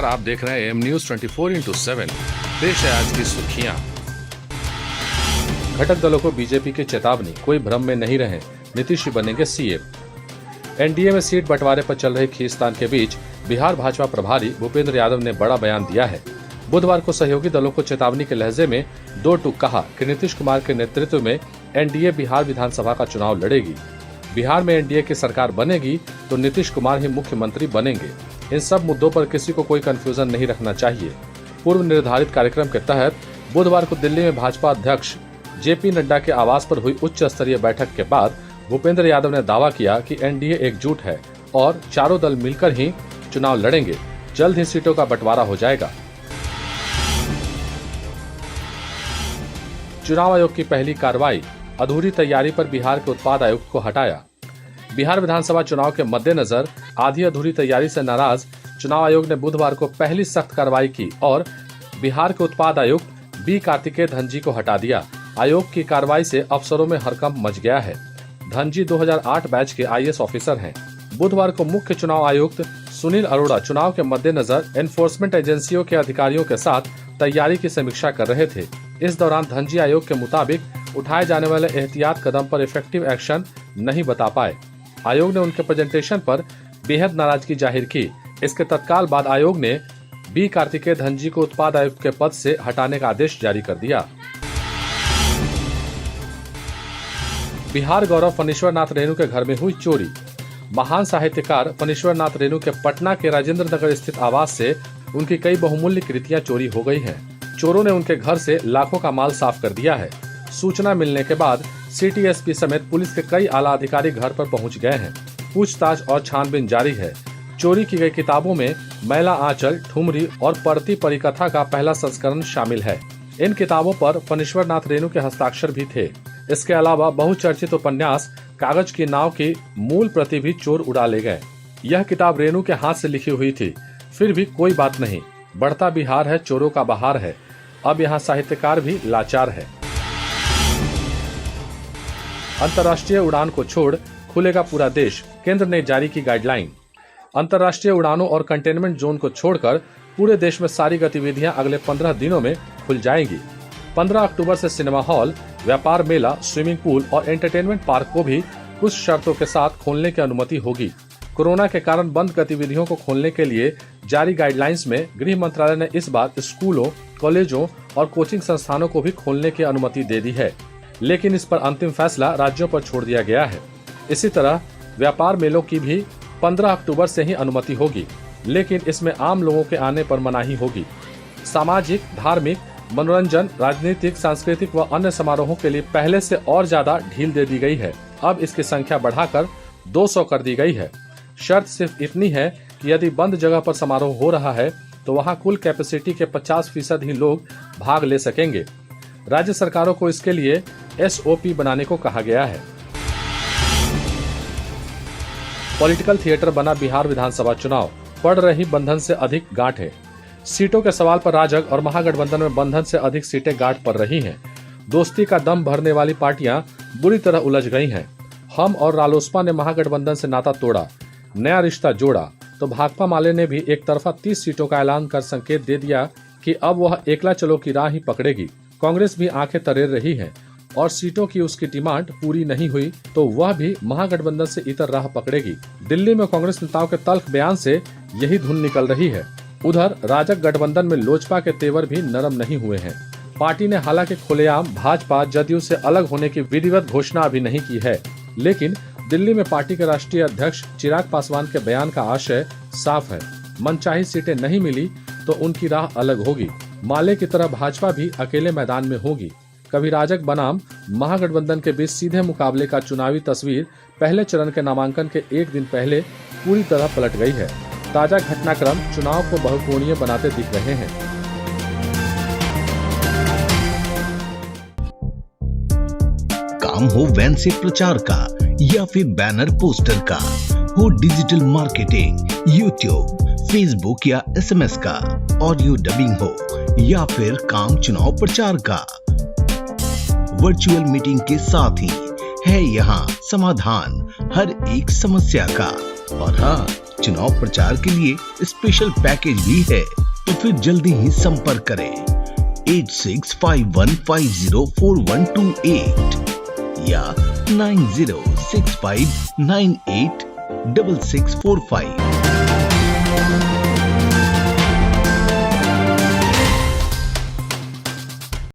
नमस्कार, आप देख रहे हैं एम न्यूज 24x7। पेश है आज की सुर्खियां। घटक दलों को बीजेपी की चेतावनी, कोई भ्रम में नहीं रहे, नीतीश ही बनेंगे सीएम। एनडीए में सीट बंटवारे पर चल रहे खींचतान के बीच बिहार भाजपा प्रभारी भूपेंद्र यादव ने बड़ा बयान दिया है। बुधवार को सहयोगी दलों को चेतावनी के लहजे में दो टूक कहा कि नीतीश कुमार के नेतृत्व में एनडीए बिहार विधानसभा का चुनाव लड़ेगी। बिहार में एनडीए की सरकार बनेगी तो नीतीश कुमार ही मुख्यमंत्री बनेंगे। इन सब मुद्दों पर किसी को कोई कंफ्यूजन नहीं रखना चाहिए। पूर्व निर्धारित कार्यक्रम के तहत बुधवार को दिल्ली में भाजपा अध्यक्ष जेपी नड्डा के आवास पर हुई उच्च स्तरीय बैठक के बाद भूपेंद्र यादव ने दावा किया कि एनडीए एकजुट है और चारों दल मिलकर ही चुनाव लड़ेंगे। जल्द ही सीटों का बंटवारा हो जाएगा। चुनाव आयोग की पहली कार्रवाई, अधूरी तैयारी पर बिहार के उत्पाद आयुक्त को हटाया। बिहार विधानसभा चुनाव के मद्देनजर आधी अधूरी तैयारी से नाराज चुनाव आयोग ने बुधवार को पहली सख्त कार्रवाई की और बिहार के उत्पाद आयुक्त बी कार्तिकेय धनजी को हटा दिया। आयोग की कार्रवाई से अफसरों में हड़कंप मच गया है। धनजी 2008 बैच के आईएएस ऑफिसर हैं। बुधवार को मुख्य चुनाव आयुक्त सुनील अरोड़ा चुनाव के मद्देनजर एनफोर्समेंट एजेंसियों के अधिकारियों के साथ तैयारी की समीक्षा कर रहे थे। इस दौरान धनजी आयोग के मुताबिक उठाए जाने वाले एहतियात कदम पर इफेक्टिव एक्शन नहीं बता पाए। आयोग ने उनके प्रेजेंटेशन पर बेहद नाराजगी जाहिर की। इसके तत्काल बाद आयोग ने बी कार्तिकेय धनजी को उत्पाद आयुक्त के पद से हटाने का आदेश जारी कर दिया। बिहार गौरव फणीश्वर नाथ रेणु के घर में हुई चोरी। महान साहित्यकार फणीश्वर नाथ रेणु के पटना के राजेंद्र नगर स्थित आवास से उनकी कई बहुमूल्य कृतियां चोरी हो गई हैं। चोरों ने उनके घर से लाखों का माल साफ कर दिया है। सूचना मिलने के बाद सिटी एसपी समेत पुलिस के कई आला अधिकारी घर पर पहुंच गए हैं। पूछताछ और छानबीन जारी है। चोरी की गई किताबों में मैला आंचल, ठुमरी और पढ़ती परिकथा का पहला संस्करण शामिल है। इन किताबों पर फणीश्वर नाथ रेणु के हस्ताक्षर भी थे। इसके अलावा बहुचर्चित उपन्यास कागज की नाव की मूल प्रति भी चोर उड़ा ले गए। यह किताब रेणु के हाथ से लिखी हुई थी। फिर भी कोई बात नहीं, बढ़ता बिहार है, चोरों का बहार है। अब यहाँ साहित्यकार भी लाचार है। अंतर्राष्ट्रीय उड़ान को छोड़ खुलेगा पूरा देश, केंद्र ने जारी की गाइडलाइन। अंतर्राष्ट्रीय उड़ानों और कंटेनमेंट जोन को छोड़कर पूरे देश में सारी गतिविधियां अगले 15 दिनों में खुल जाएंगी। 15 अक्टूबर से सिनेमा हॉल, व्यापार मेला, स्विमिंग पूल और एंटरटेनमेंट पार्क को भी कुछ शर्तों के साथ खोलने की अनुमति होगी। कोरोना के कारण बंद गतिविधियों को खोलने के लिए जारी गाइडलाइंस में गृह मंत्रालय ने इस बार स्कूलों, कॉलेजों और कोचिंग संस्थानों को भी खोलने की अनुमति दे दी है, लेकिन इस पर अंतिम फैसला राज्यों पर छोड़ दिया गया है। इसी तरह व्यापार मेलों की भी 15 अक्टूबर से ही अनुमति होगी, लेकिन इसमें आम लोगों के आने पर मनाही होगी। सामाजिक, धार्मिक, मनोरंजन, राजनीतिक, सांस्कृतिक व अन्य समारोहों के लिए पहले से और ज्यादा ढील दे दी गई है। अब इसकी संख्या बढ़ाकर 200 कर दी गई है। शर्त सिर्फ इतनी है कि यदि बंद जगह पर समारोह हो रहा है तो वहां कुल कैपेसिटी के 50% ही लोग भाग ले सकेंगे। राज्य सरकारों को इसके लिए एसओपी बनाने को कहा गया है। पॉलिटिकल थिएटर बना बिहार विधानसभा चुनाव, पड़ रही बंधन से अधिक गांठें। सीटों के सवाल पर राजग और महागठबंधन में बंधन से अधिक सीटें गांठ पड़ रही हैं। दोस्ती का दम भरने वाली पार्टियां बुरी तरह उलझ गई हैं। हम और रालोसपा ने महागठबंधन से नाता तोड़ा, नया रिश्ता जोड़ा, तो भाकपा माले ने भी एक तरफा 30 सीटों का ऐलान कर संकेत दे दिया कि अब वह एकला चलो की राह ही पकड़ेगी। कांग्रेस भी आंखें तरेर रही है और सीटों की उसकी डिमांड पूरी नहीं हुई तो वह भी महागठबंधन से इतर राह पकड़ेगी। दिल्ली में कांग्रेस नेताओं के तल्ख बयान से यही धुन निकल रही है। उधर राजग गठबंधन में लोजपा के तेवर भी नरम नहीं हुए हैं। पार्टी ने हालांकि खुलेआम भाजपा जदयू से अलग होने की विधिवत घोषणा अभी नहीं की है, लेकिन दिल्ली में पार्टी के राष्ट्रीय अध्यक्ष चिराग पासवान के बयान का आशय साफ है। मनचाही सीटें नहीं मिली तो उनकी राह अलग होगी। माले की तरह भाजपा भी अकेले मैदान में होगी। कभी राजग बनाम महागठबंधन के बीच सीधे मुकाबले का चुनावी तस्वीर पहले चरण के नामांकन के एक दिन पहले पूरी तरह पलट गई है। ताजा घटनाक्रम चुनाव को बहुकोणीय बनाते दिख रहे हैं। काम हो वैन से प्रचार का या फिर बैनर पोस्टर का, हो डिजिटल मार्केटिंग, यूट्यूब, फेसबुक या एसएमएस का, ऑडियो डबिंग हो या फिर काम चुनाव प्रचार का, वर्चुअल मीटिंग के साथ ही है यहाँ समाधान हर एक समस्या का। और हाँ, चुनाव प्रचार के लिए स्पेशल पैकेज भी है, तो फिर जल्दी ही संपर्क करें 8651504128 या 9065986645।